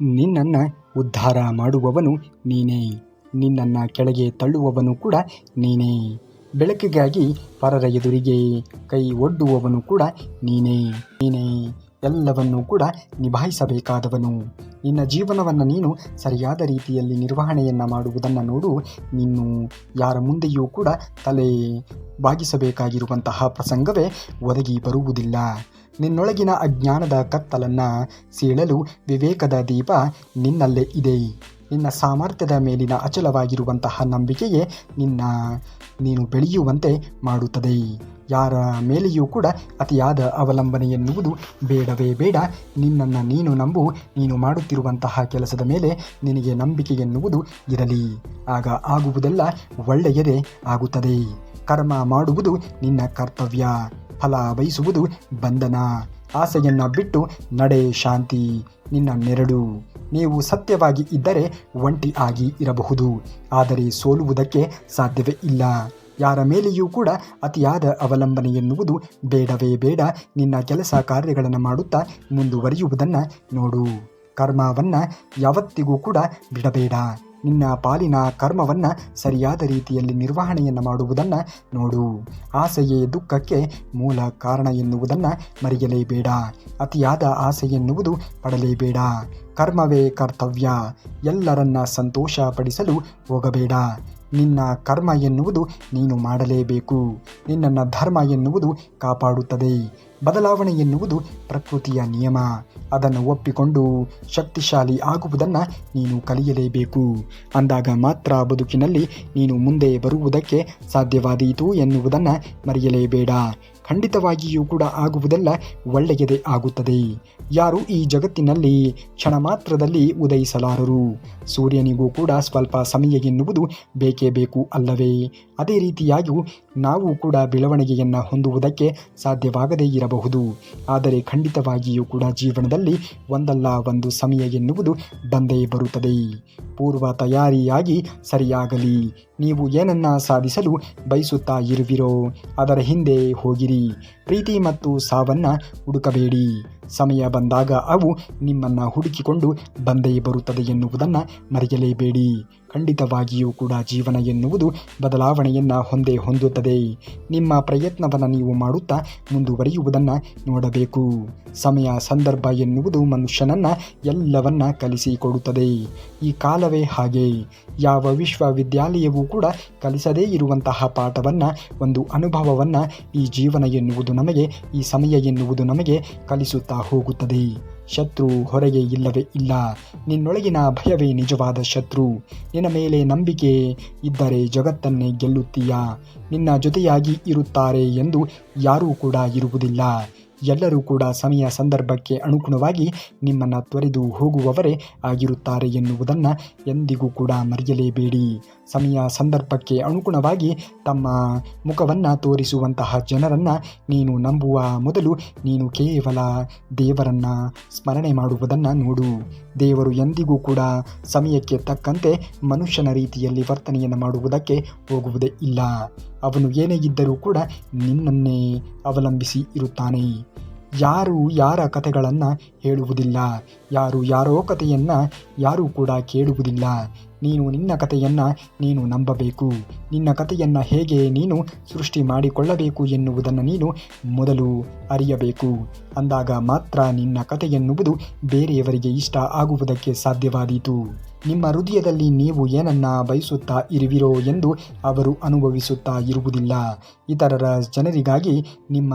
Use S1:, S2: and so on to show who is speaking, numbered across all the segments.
S1: ನಿನ್ನನ್ನು ಉದ್ಧಾರ ಮಾಡುವವನು ನೀನೇ, ನಿನ್ನನ್ನು ಕೆಳಗೆ ತಳ್ಳುವವನು ಕೂಡ ನೀನೇ. ಬೆಳಕಿಗಾಗಿ ಪರರ ಎದುರಿಗೆ ಕೈ ಒಡ್ಡುವವನು ಕೂಡ ನೀನೇ. ಎಲ್ಲವನ್ನೂ ಕೂಡ ನಿಭಾಯಿಸಬೇಕಾದವನು. ನಿನ್ನ ಜೀವನವನ್ನು ನೀನು ಸರಿಯಾದ ರೀತಿಯಲ್ಲಿ ನಿರ್ವಹಣೆಯನ್ನು ಮಾಡುವುದನ್ನು ನೋಡು. ನೀನು ಯಾರ ಮುಂದೆಯೂ ಕೂಡ ತಲೆ ಬಾಗಿಸಬೇಕಾಗಿರುವಂತಹ ಪ್ರಸಂಗವೇ ಒದಗಿ ಬರುವುದಿಲ್ಲ. ನಿನ್ನೊಳಗಿನ ಅಜ್ಞಾನದ ಕತ್ತಲನ್ನು ಸೀಳಲು ವಿವೇಕದ ದೀಪ ನಿನ್ನಲ್ಲೇ ಇದೆ. ನಿನ್ನ ಸಾಮರ್ಥ್ಯದ ಮೇಲಿನ ಅಚಲವಾಗಿರುವಂತಹ ನಂಬಿಕೆಯೇ ನೀನು ಬೆಳೆಯುವಂತೆ ಮಾಡುತ್ತದೆ. ಯಾರ ಮೇಲೆಯೂ ಕೂಡ ಅತಿಯಾದ ಅವಲಂಬನೆ ಎನ್ನುವುದು ಬೇಡವೇ ಬೇಡ. ನಿನ್ನನ್ನು ನೀನು ನಂಬು. ನೀನು ಮಾಡುತ್ತಿರುವಂತಹ ಕೆಲಸದ ಮೇಲೆ ನಿನಗೆ ನಂಬಿಕೆ ಎನ್ನುವುದು ಇರಲಿ. ಆಗ ಆಗುವುದೆಲ್ಲ ಒಳ್ಳೆಯದೇ ಆಗುತ್ತದೆ. ಕರ್ಮ ಮಾಡುವುದು ನಿನ್ನ ಕರ್ತವ್ಯ, ಫಲ ಬಯಸುವುದು ಬಂಧನ. ಆಸೆಯನ್ನು ಬಿಟ್ಟು ನಡೆ ಶಾಂತಿ ನಿನ್ನ ನೆರಳು. ನೀವು ಸತ್ಯವಾಗಿ ಇದ್ದರೆ ಒಂಟಿ ಆಗಿ ಇರಬಹುದು, ಆದರೆ ಸೋಲುವುದಕ್ಕೆ ಸಾಧ್ಯವೇ ಇಲ್ಲ. ಯಾರ ಮೇಲೆಯೂ ಕೂಡ ಅತಿಯಾದ ಅವಲಂಬನೆ ಎನ್ನುವುದು ಬೇಡವೇ ಬೇಡ. ನಿನ್ನ ಕೆಲಸ ಕಾರ್ಯಗಳನ್ನು ಮಾಡುತ್ತಾ ಮುಂದುವರಿಯುವುದನ್ನು ನೋಡು. ಕರ್ಮವನ್ನು ಯಾವತ್ತಿಗೂ ಕೂಡ ಬಿಡಬೇಡ. ನಿನ್ನ ಪಾಲಿನ ಕರ್ಮವನ್ನು ಸರಿಯಾದ ರೀತಿಯಲ್ಲಿ ನಿರ್ವಹಣೆಯನ್ನು ಮಾಡುವುದನ್ನು ನೋಡು. ಆಸೆಯೇ ದುಃಖಕ್ಕೆ ಮೂಲ ಕಾರಣ ಎನ್ನುವುದನ್ನು ಮರೆಯಲೇಬೇಡ. ಅತಿಯಾದ ಆಸೆ ಎನ್ನುವುದು ಪಡಲೇಬೇಡ. ಕರ್ಮವೇ ಕರ್ತವ್ಯ. ಎಲ್ಲರನ್ನ ಸಂತೋಷ ಪಡಿಸಲು ಹೋಗಬೇಡ. ನಿನ್ನ ಕರ್ಮ ಎನ್ನುವುದು ನೀನು ಮಾಡಲೇಬೇಕು. ನಿನ್ನನ್ನು ಧರ್ಮ ಎನ್ನುವುದು ಕಾಪಾಡುತ್ತದೆ. ಬದಲಾವಣೆ ಎನ್ನುವುದು ಪ್ರಕೃತಿಯ ನಿಯಮ. ಅದನ್ನು ಒಪ್ಪಿಕೊಂಡು ಶಕ್ತಿಶಾಲಿ ಆಗುವುದನ್ನು ನೀನು ಕಲಿಯಲೇಬೇಕು. ಅಂದಾಗ ಮಾತ್ರ ಬದುಕಿನಲ್ಲಿ ನೀನು ಮುಂದೆ ಬರುವುದಕ್ಕೆ ಸಾಧ್ಯವಾದೀತು ಎನ್ನುವುದನ್ನು ಮರೆಯಲೇಬೇಡ. ಖಂಡಿತವಾಗಿಯೂ ಕೂಡ ಆಗುವುದೆಲ್ಲ ಒಳ್ಳೆಯದೇ ಆಗುತ್ತದೆ. ಯಾರು ಈ ಜಗತ್ತಿನಲ್ಲಿ ಕ್ಷಣ ಮಾತ್ರದಲ್ಲಿ ಉದಯಿಸಲಾರರು. ಸೂರ್ಯನಿಗೂ ಕೂಡ ಸ್ವಲ್ಪ ಸಮಯ ಎನ್ನುವುದು ಬೇಕೇ ಬೇಕು ಅಲ್ಲವೇ? ಅದೇ ರೀತಿಯಾಗಿ ನಾವು ಕೂಡ ಬೆಳವಣಿಗೆಯನ್ನು ಹೊಂದುವುದಕ್ಕೆ ಸಾಧ್ಯವಾಗದೇ ಇರಬಹುದು. ಆದರೆ ಖಂಡಿತವಾಗಿಯೂ ಕೂಡ ಜೀವನದಲ್ಲಿ ಒಂದಲ್ಲ ಒಂದು ಸಮಯ ಎನ್ನುವುದು ಬಂದೇ ಬರುತ್ತದೆ. ಪೂರ್ವ ತಯಾರಿಯಾಗಿ ಸರಿಯಾಗಲಿ. ನೀವು ಏನನ್ನ ಸಾಧಿಸಲು ಬಯಸುತ್ತಾ ಇರುವಿರೋ ಅದರ ಹಿಂದೆ ಹೋಗಿರಿ. ಪ್ರೀತಿ ಮತ್ತು ಸಾವನ್ನು ಹುಡುಕಬೇಡಿ. ಸಮಯ ಬಂದಾಗ ಅವು ನಿಮ್ಮನ್ನು ಹುಡುಕಿಕೊಂಡು ಬಂದೇ ಬರುತ್ತದೆ ಎನ್ನುವುದನ್ನು ಮರೆಯಲೇಬೇಡಿ. ಖಂಡಿತವಾಗಿಯೂ ಕೂಡ ಜೀವನ ಎನ್ನುವುದು ಬದಲಾವಣೆಯನ್ನು ಹೊಂದುತ್ತದೆ. ನಿಮ್ಮ ಪ್ರಯತ್ನವನ್ನು ನೀವು ಮಾಡುತ್ತಾ ಮುಂದುವರಿಯುವುದನ್ನು ನೋಡಬೇಕು. ಸಮಯ ಸಂದರ್ಭ ಎನ್ನುವುದು ಮನುಷ್ಯನನ್ನು ಎಲ್ಲವನ್ನ ಕಲಿಸಿಕೊಡುತ್ತದೆ. ಈ ಕಾಲವೇ ಹಾಗೆ. ಯಾವ ವಿಶ್ವವಿದ್ಯಾಲಯವೂ ಕೂಡ ಕಲಿಸದೇ ಇರುವಂತಹ ಪಾಠವನ್ನು, ಒಂದು ಅನುಭವವನ್ನು ಈ ಜೀವನ ಎನ್ನುವುದು ನಮಗೆ, ಈ ಸಮಯ ಎನ್ನುವುದು ನಮಗೆ ಕಲಿಸುತ್ತಾ ಹೋಗುತ್ತದೆ. ಶತ್ರು ಹೊರಗೆ ಇಲ್ಲವೇ ಇಲ್ಲ. ನಿನ್ನೊಳಗಿನ ಭಯವೇ ನಿಜವಾದ ಶತ್ರು. ನಿನ್ನ ಮೇಲೆ ನಂಬಿಕೆ ಇದ್ದರೆ ಜಗತ್ತನ್ನೇ ಗೆಲ್ಲುತ್ತೀಯ. ನಿನ್ನ ಜೊತೆಯಾಗಿ ಇರುತ್ತಾರೆ ಎಂದು ಯಾರೂ ಕೂಡ ಇರುವುದಿಲ್ಲ. ಎಲ್ಲರೂ ಕೂಡ ಸಮಯ ಸಂದರ್ಭಕ್ಕೆ ಅನುಗುಣವಾಗಿ ನಿಮ್ಮನ್ನು ತೊರೆದು ಹೋಗುವವರೇ ಆಗಿರುತ್ತಾರೆ ಎನ್ನುವುದನ್ನು ಎಂದಿಗೂ ಕೂಡ ಮರೆಯಲೇಬೇಡಿ. ಸಮಯ ಸಂದರ್ಭಕ್ಕೆ ಅನುಗುಣವಾಗಿ ತಮ್ಮ ಮುಖವನ್ನು ತೋರಿಸುವಂತಹ ಜನರನ್ನು ನೀನು ನಂಬುವ ಮೊದಲು ನೀನು ಕೇವಲ ದೇವರನ್ನು ಸ್ಮರಣೆ ಮಾಡುವುದನ್ನು ನೋಡು. ದೇವರು ಎಂದಿಗೂ ಕೂಡ ಸಮಯಕ್ಕೆ ತಕ್ಕಂತೆ ಮನುಷ್ಯನ ರೀತಿಯಲ್ಲಿ ವರ್ತನೆಯನ್ನು ಮಾಡುವುದಕ್ಕೆ ಹೋಗುವುದೇ ಇಲ್ಲ. ಅವನು ಏನೇ ಇದ್ದರೂ ಕೂಡ ನಿನ್ನನ್ನೇ ಅವಲಂಬಿಸಿ ಇರುತ್ತಾನೆ. ಯಾರು ಯಾರ ಕಥೆಗಳನ್ನು ಹೇಳುವುದಿಲ್ಲ. ಯಾರು ಯಾರೋ ಕಥೆಯನ್ನು ಯಾರೂ ಕೂಡ ಕೇಳುವುದಿಲ್ಲ. ನೀನು ನಿನ್ನ ಕಥೆಯನ್ನು ನೀನು ನಂಬಬೇಕು. ನಿನ್ನ ಕಥೆಯನ್ನು ಹೇಗೆ ನೀನು ಸೃಷ್ಟಿ ಮಾಡಿಕೊಳ್ಳಬೇಕು ಎನ್ನುವುದನ್ನು ನೀನು ಮೊದಲು ಅರಿಯಬೇಕು. ಅಂದಾಗ ಮಾತ್ರ ನಿನ್ನ ಕಥೆ ಎನ್ನುವುದು ಬೇರೆಯವರಿಗೆ ಇಷ್ಟ ಆಗುವುದಕ್ಕೆ ಸಾಧ್ಯವಾದೀತು. ನಿಮ್ಮ ಹೃದಯದಲ್ಲಿ ನೀವು ಏನನ್ನ ಬಯಸುತ್ತಾ ಇರುವಿರೋ ಎಂದು ಅವರು ಅನುಭವಿಸುತ್ತಾ ಇರುವುದಿಲ್ಲ. ಇತರರ ಜನರಿಗಾಗಿ ನಿಮ್ಮ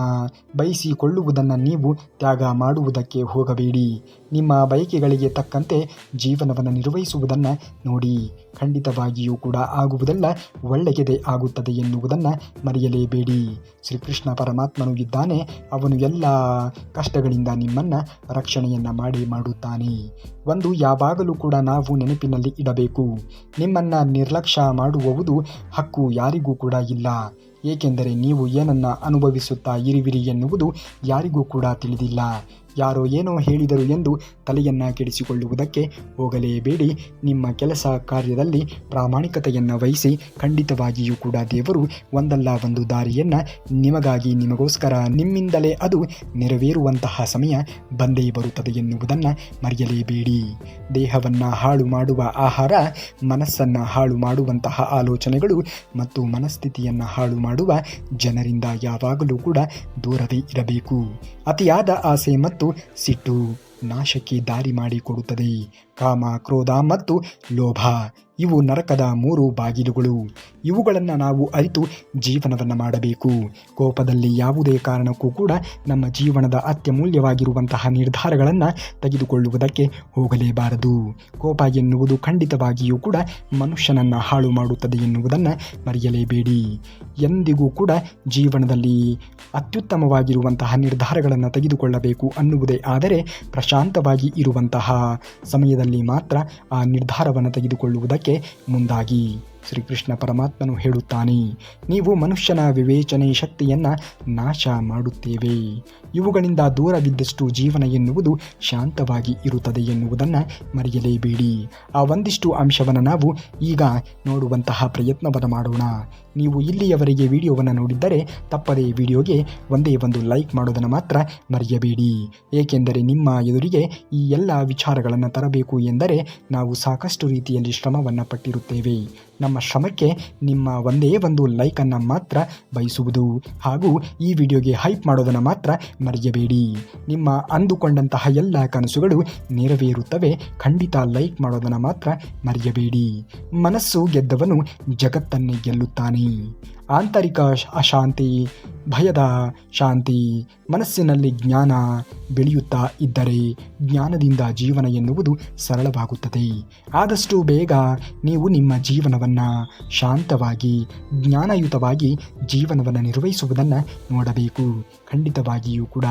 S1: ಬಯಸಿಕೊಳ್ಳುವುದನ್ನು ನೀವು ತ್ಯಾಗ ಮಾಡುವುದಕ್ಕೆ ಹೋಗಬೇಡಿ. ನಿಮ್ಮ ಬಯಕೆಗಳಿಗೆ ತಕ್ಕಂತೆ ಜೀವನವನ್ನು ನಿರ್ವಹಿಸುವುದನ್ನು ನೋಡಿ. ಖಂಡಿತವಾಗಿಯೂ ಕೂಡ ಆಗುವುದೆಲ್ಲ ಒಳ್ಳೆಯದೇ ಆಗುತ್ತದೆ ಎನ್ನುವುದನ್ನು ಮರೆಯಲೇಬೇಡಿ. ಶ್ರೀಕೃಷ್ಣ ಪರಮಾತ್ಮನು ಇದ್ದಾನೆ. ಅವನು ಎಲ್ಲ ಕಷ್ಟಗಳಿಂದ ನಿಮ್ಮನ್ನು ರಕ್ಷಣೆಯನ್ನು ಮಾಡುತ್ತಾನೆ. ಒಂದು ಯಾವಾಗಲೂ ಕೂಡ ನಾವು ನೆನಪಿನಲ್ಲಿ ಇಡಬೇಕು. ನಿಮ್ಮನ್ನು ನಿರ್ಲಕ್ಷ್ಯ ಮಾಡುವುದು ಹಕ್ಕು ಯಾರಿಗೂ ಕೂಡ ಇಲ್ಲ. ಏಕೆಂದರೆ ನೀವು ಏನನ್ನು ಅನುಭವಿಸುತ್ತಾ ಇರುವಿರಿ ಎನ್ನುವುದು ಯಾರಿಗೂ ಕೂಡ ತಿಳಿದಿಲ್ಲ. ಯಾರೋ ಏನೋ ಹೇಳಿದರು ಎಂದು ತಲೆಯನ್ನು ಕೆಡಿಸಿಕೊಳ್ಳುವುದಕ್ಕೆ ಹೋಗಲೇಬೇಡಿ. ನಿಮ್ಮ ಕೆಲಸ ಕಾರ್ಯದಲ್ಲಿ ಪ್ರಾಮಾಣಿಕತೆಯನ್ನು ವಹಿಸಿ. ಖಂಡಿತವಾಗಿಯೂ ಕೂಡ ದೇವರು ಒಂದಲ್ಲ ಒಂದು ದಾರಿಯನ್ನು ನಿಮಗಾಗಿ, ನಿಮಗೋಸ್ಕರ, ನಿಮ್ಮಿಂದಲೇ ಅದು ನೆರವೇರುವಂತಹ ಸಮಯ ಬಂದೇ ಬರುತ್ತದೆ ಎನ್ನುವುದನ್ನು ಮರೆಯಲೇಬೇಡಿ. ದೇಹವನ್ನು ಹಾಳು ಮಾಡುವ ಆಹಾರ, ಮನಸ್ಸನ್ನು ಹಾಳು ಮಾಡುವಂತಹ ಆಲೋಚನೆಗಳು ಮತ್ತು ಮನಸ್ಥಿತಿಯನ್ನು ಹಾಳು ಮಾಡುವ ಜನರಿಂದ ಯಾವಾಗಲೂ ಕೂಡ ದೂರವೇ ಇರಬೇಕು. ಅತಿಯಾದ ಆಸೆ ಮತ್ತು ಸಿಟ್ಟು ನಾಶಕ್ಕೆ ದಾರಿ ಮಾಡಿಕೊಡುತ್ತದೆ. ಕಾಮ, ಕ್ರೋಧ ಮತ್ತು ಲೋಭ ಇವು ನರಕದ 3 ಬಾಗಿಲುಗಳು. ಇವುಗಳನ್ನು ನಾವು ಅರಿತು ಜೀವನವನ್ನು ಮಾಡಬೇಕು. ಕೋಪದಲ್ಲಿ ಯಾವುದೇ ಕಾರಣಕ್ಕೂ ಕೂಡ ನಮ್ಮ ಜೀವನದ ಅತ್ಯಮೂಲ್ಯವಾಗಿರುವಂತಹ ನಿರ್ಧಾರಗಳನ್ನು ತೆಗೆದುಕೊಳ್ಳುವುದಕ್ಕೆ ಹೋಗಲೇಬಾರದು. ಕೋಪ ಎನ್ನುವುದು ಖಂಡಿತವಾಗಿಯೂ ಕೂಡ ಮನುಷ್ಯನನ್ನು ಹಾಳು ಮಾಡುತ್ತದೆ ಎನ್ನುವುದನ್ನು ಮರೆಯಲೇಬೇಡಿ. ಎಂದಿಗೂ ಕೂಡ ಜೀವನದಲ್ಲಿ ಅತ್ಯುತ್ತಮವಾಗಿರುವಂತಹ ನಿರ್ಧಾರಗಳನ್ನು ತೆಗೆದುಕೊಳ್ಳಬೇಕು ಅನ್ನುವುದೇ ಆದರೆ ಪ್ರಶಾಂತವಾಗಿ ಇರುವಂತಹ ಸಮಯದಲ್ಲಿ ಮಾತ್ರ ಆ ನಿರ್ಧಾರವನ್ನು ತೆಗೆದುಕೊಳ್ಳುವುದಕ್ಕೆ ಮುಂದಾಗಿ. ಶ್ರೀಕೃಷ್ಣ ಪರಮಾತ್ಮನು ಹೇಳುತ್ತಾನೆ, ನೀವು ಮನುಷ್ಯನ ವಿವೇಚನೆ ಶಕ್ತಿಯನ್ನು ನಾಶ ಮಾಡುತ್ತೇವೆ. ಇವುಗಳಿಂದ ದೂರವಿದ್ದಷ್ಟು ಜೀವನ ಎನ್ನುವುದು ಶಾಂತವಾಗಿ ಇರುತ್ತದೆ ಎನ್ನುವುದನ್ನು ಮರೆಯಲೇಬೇಡಿ. ಆ ಒಂದಿಷ್ಟು ಅಂಶವನ್ನು ನಾವು ಈಗ ನೋಡುವಂತಹ ಪ್ರಯತ್ನವನ್ನು ಮಾಡೋಣ. ನೀವು ಇಲ್ಲಿಯವರೆಗೆ ವಿಡಿಯೋವನ್ನು ನೋಡಿದ್ದರೆ ತಪ್ಪದೇ ವಿಡಿಯೋಗೆ ಒಂದೇ ಒಂದು ಲೈಕ್ ಮಾಡೋದನ್ನು ಮಾತ್ರ ಮರೆಯಬೇಡಿ. ಏಕೆಂದರೆ ನಿಮ್ಮ ಎದುರಿಗೆ ಈ ಎಲ್ಲ ವಿಚಾರಗಳನ್ನು ತರಬೇಕು ಎಂದರೆ ನಾವು ಸಾಕಷ್ಟು ರೀತಿಯಲ್ಲಿ ಶ್ರಮವನ್ನು ಪಟ್ಟಿರುತ್ತೇವೆ. ನಮ್ಮ ಶ್ರಮಕ್ಕೆ ನಿಮ್ಮ ಒಂದೇ ಒಂದು ಲೈಕನ್ನು ಮಾತ್ರ ಬಯಸುವುದು ಹಾಗೂ ಈ ವಿಡಿಯೋಗೆ ಹೈಪ್ ಮಾಡೋದನ್ನು ಮಾತ್ರ ಮರೆಯಬೇಡಿ. ನಿಮ್ಮ ಅಂದುಕೊಂಡಂತಹ ಎಲ್ಲ ಕನಸುಗಳು ನೆರವೇರುತ್ತವೆ. ಖಂಡಿತ ಲೈಕ್ ಮಾಡೋದನ್ನು ಮಾತ್ರ ಮರೆಯಬೇಡಿ. ಮನಸ್ಸು ಗೆದ್ದವನು ಜಗತ್ತನ್ನೇ ಗೆಲ್ಲುತ್ತಾನೆ. ಆಂತರಿಕ ಅಶಾಂತಿ, ಭಯದ ಶಾಂತಿ, ಮನಸ್ಸಿನಲ್ಲಿ ಜ್ಞಾನ ಬೆಳೆಯುತ್ತಾ ಇದ್ದರೆ ಜ್ಞಾನದಿಂದ ಜೀವನ ಎನ್ನುವುದು ಸರಳವಾಗುತ್ತದೆ. ಆದಷ್ಟು ಬೇಗ ನೀವು ನಿಮ್ಮ ಜೀವನವನ್ನು ಶಾಂತವಾಗಿ, ಜ್ಞಾನಯುತವಾಗಿ ಜೀವನವನ್ನು ನಿರ್ವಹಿಸುವುದನ್ನು ನೋಡಬೇಕು. ಖಂಡಿತವಾಗಿಯೂ ಕೂಡ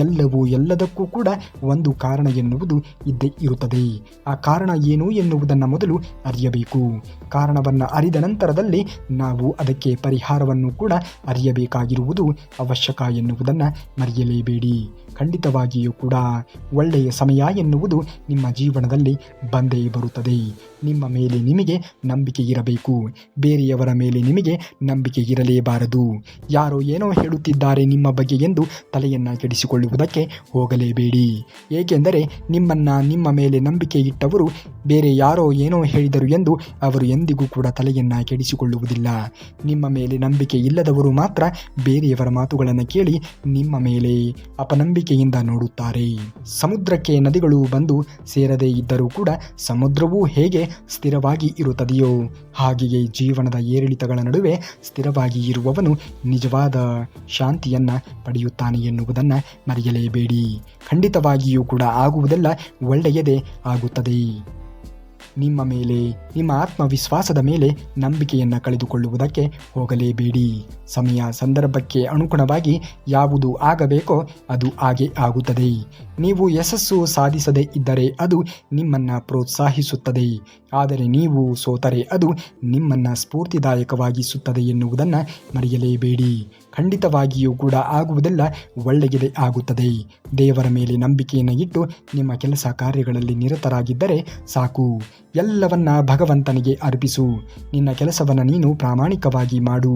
S1: ಎಲ್ಲವೂ ಎಲ್ಲದಕ್ಕೂ ಕೂಡ ಒಂದು ಕಾರಣ ಎನ್ನುವುದು ಇದ್ದೇ ಇರುತ್ತದೆ. ಆ ಕಾರಣ ಏನು ಎನ್ನುವುದನ್ನು ಮೊದಲು ಅರಿಯಬೇಕು. ಕಾರಣವನ್ನು ಅರಿದ ನಂತರದಲ್ಲಿ ನಾವು ಅದಕ್ಕೆ ಪರಿಹಾರವನ್ನು ಕೂಡ ಅರಿಯಬೇಕಾಗಿರುವುದು ಅವಶ್ಯಕ ಎನ್ನುವುದನ್ನು ಮರೆಯಲೇಬೇಡಿ. ಖಂಡಿತವಾಗಿಯೂ ಕೂಡ ಒಳ್ಳೆಯ ಸಮಯ ಎನ್ನುವುದು ನಿಮ್ಮ ಜೀವನದಲ್ಲಿ ಬಂದೇ ಬರುತ್ತದೆ. ನಿಮ್ಮ ಮೇಲೆ ನಿಮಗೆ ನಂಬಿಕೆ ಇರಬೇಕು. ಬೇರೆಯವರ ಮೇಲೆ ನಿಮಗೆ ನಂಬಿಕೆ ಇರಲೇಬಾರದು. ಯಾರೋ ಏನೋ ಹೇಳುತ್ತಿದ್ದಾರೆ ನಿಮ್ಮ ಬಗ್ಗೆ ಎಂದು ತಲೆಯನ್ನು ಕೆಡಿಸಿಕೊಳ್ಳುವುದಕ್ಕೆ ಹೋಗಲೇಬೇಡಿ. ಏಕೆಂದರೆ ನಿಮ್ಮ ಮೇಲೆ ನಂಬಿಕೆ ಇಟ್ಟವರು ಬೇರೆ ಯಾರೋ ಏನೋ ಹೇಳಿದರು ಎಂದು ಅವರು ಎಂದಿಗೂ ಕೂಡ ತಲೆಯನ್ನು ಕೆಡಿಸಿಕೊಳ್ಳುವುದಿಲ್ಲ. ನಿಮ್ಮ ಮೇಲೆ ನಂಬಿಕೆ ಇಲ್ಲದವರು ಮಾತ್ರ ಬೇರೆಯವರ ಮಾತುಗಳನ್ನು ಕೇಳಿ ನಿಮ್ಮ ಮೇಲೆ ಅಪನಂಬಿಕೆಯಿಂದ ನೋಡುತ್ತಾರೆ. ಸಮುದ್ರಕ್ಕೆ ನದಿಗಳು ಬಂದು ಸೇರದೇ ಇದ್ದರೂ ಕೂಡ ಸಮುದ್ರವೂ ಹೇಗೆ ಸ್ಥಿರವಾಗಿ ಇರುತ್ತದೆಯೋ ಹಾಗೆಯೇ ಜೀವನದ ಏರಿಳಿತಗಳ ನಡುವೆ ಸ್ಥಿರವಾಗಿ ಇರುವವನು ನಿಜವಾದ ಶಾಂತಿಯನ್ನು ಪಡೆಯುತ್ತಾನೆ ಎನ್ನುವುದನ್ನು ಮರೆಯಲೇಬೇಡಿ. ಖಂಡಿತವಾಗಿಯೂ ಕೂಡ ಆಗುವುದೆಲ್ಲ ಒಳ್ಳೆಯದೇ ಆಗುತ್ತದೆ. ನಿಮ್ಮ ಮೇಲೆ, ನಿಮ್ಮ ಆತ್ಮವಿಶ್ವಾಸದ ಮೇಲೆ ನಂಬಿಕೆಯನ್ನು ಕಳೆದುಕೊಳ್ಳುವುದಕ್ಕೆ ಹೋಗಲೇಬೇಡಿ. ಸಮಯ ಸಂದರ್ಭಕ್ಕೆ ಅನುಗುಣವಾಗಿ ಯಾವುದು ಆಗಬೇಕೋ ಅದು ಹಾಗೆ ಆಗುತ್ತದೆ. ನೀವು ಯಶಸ್ಸು ಸಾಧಿಸದೇ ಇದ್ದರೆ ಅದು ನಿಮ್ಮನ್ನು ಪ್ರೋತ್ಸಾಹಿಸುತ್ತದೆ. ಆದರೆ ನೀವು ಸೋತರೆ ಅದು ನಿಮ್ಮನ್ನು ಸ್ಫೂರ್ತಿದಾಯಕವಾಗಿಸುತ್ತದೆ ಎನ್ನುವುದನ್ನು ಮರೆಯಲೇಬೇಡಿ. ಖಂಡಿತವಾಗಿಯೂ ಕೂಡ ಆಗುವುದೆಲ್ಲ ಒಳ್ಳೆಯದೇ ಆಗುತ್ತದೆ. ದೇವರ ಮೇಲೆ ನಂಬಿಕೆಯನ್ನು ಇಟ್ಟು ನಿಮ್ಮ ಕೆಲಸ ಕಾರ್ಯಗಳಲ್ಲಿ ನಿರತರಾಗಿದ್ದರೆ ಸಾಕು. ಎಲ್ಲವನ್ನ ಭಗವಂತನಿಗೆ ಅರ್ಪಿಸು. ನಿನ್ನ ಕೆಲಸವನ್ನು ನೀನು ಪ್ರಾಮಾಣಿಕವಾಗಿ ಮಾಡು.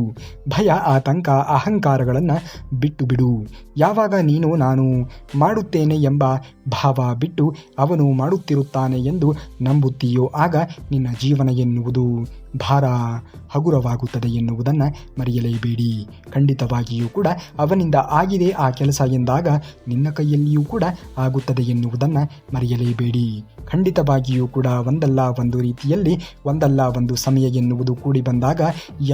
S1: ಭಯ, ಆತಂಕ, ಅಹಂಕಾರಗಳನ್ನು ಬಿಟ್ಟು ಬಿಡು. ಯಾವಾಗ ನೀನು ನಾನು ಮಾಡುತ್ತೇನೆ ಎಂಬ ಭಾವ ಬಿಟ್ಟು ಅವನು ಮಾಡುತ್ತಿರುತ್ತಾನೆ ಎಂದು ನಂಬುತ್ತೀಯೋ ಆಗ ನಿನ್ನ ಜೀವನ ಎನ್ನುವುದು ಭಾರ ಹಗುರವಾಗುತ್ತದೆ ಎನ್ನುವುದನ್ನು ಮರೆಯಲೇಬೇಡಿ. ಖಂಡಿತವಾಗಿಯೂ ಕೂಡ ಅವನಿಂದ ಆಗಿದೆ ಆ ಕೆಲಸ ಎಂದಾಗ ನಿನ್ನ ಕೈಯಲ್ಲಿಯೂ ಕೂಡ ಆಗುತ್ತದೆ ಎನ್ನುವುದನ್ನು ಮರೆಯಲೇಬೇಡಿ. ಖಂಡಿತವಾಗಿಯೂ ಕೂಡ ಒಂದಲ್ಲ ಒಂದು ರೀತಿಯಲ್ಲಿ, ಒಂದಲ್ಲ ಒಂದು ಸಮಯ ಎನ್ನುವುದು ಕೂಡಿ ಬಂದಾಗ